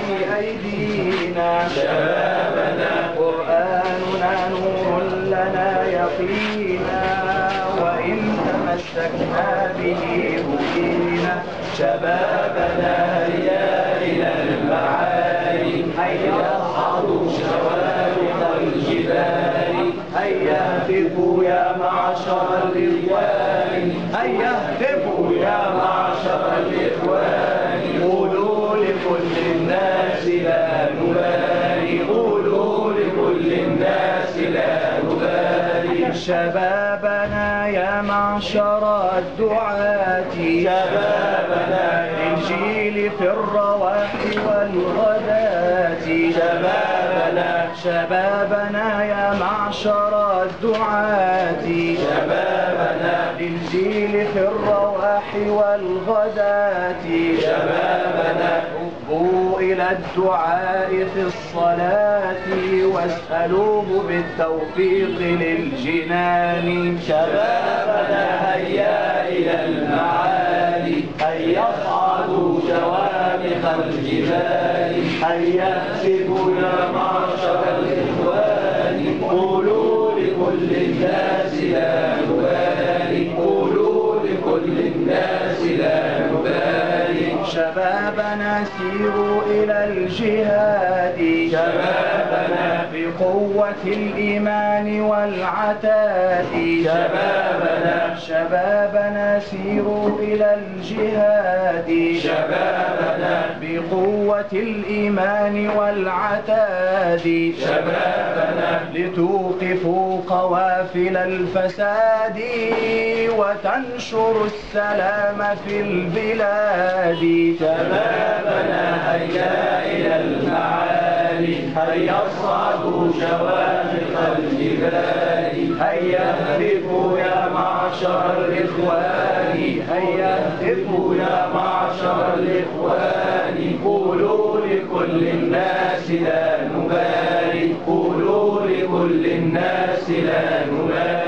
في أيدينا شبابنا قرآننا نور لنا يقينا وإن تمسكنا به هدينا شبابنا هيا إلى المعالي هيا اصعدوا شوارق الجبال هيا اهتفوا يا معشر الإخوان هيا اهتفوا يا معشر الإخوان قولوا لكل الناس لا نبالي قولوا لكل الناس لا نبالي شبابنا يا معشر الدعاة شبابنا للجيل في الرواح والغداة شبابنا يا معشر الدعاة شبابنا للجيل في الرواح والغداة شبابنا هبوا إلى الدعاء في الصلاة واسألوه بالتوفيق للجنان شبابنا هيا إلى المعالي هيا اصعدوا شوامخ الجبال هيا اهتفوا يا معشر الإخوان قولوا لكل الناس لا نبالي قولوا لكل الناس لا نبالي شبابنا سيروا إلى الجهاد شبابنا بقوة الإيمان والعتاد شبابنا سيروا إلى الجهاد شبابنا بقوة الإيمان والعتاد شبابنا لتوقفوا قوافل الفساد وتنشروا السلام في البلاد شبابنا هيا إلى المعالي هيا اصعدوا شوامخ الجبال هيا اهتفوا يا معشر الإخوان هيا اهتفوا يا معشر الإخوان قولوا لكل الناس لا نبالي قولوا لكل الناس لا نبالي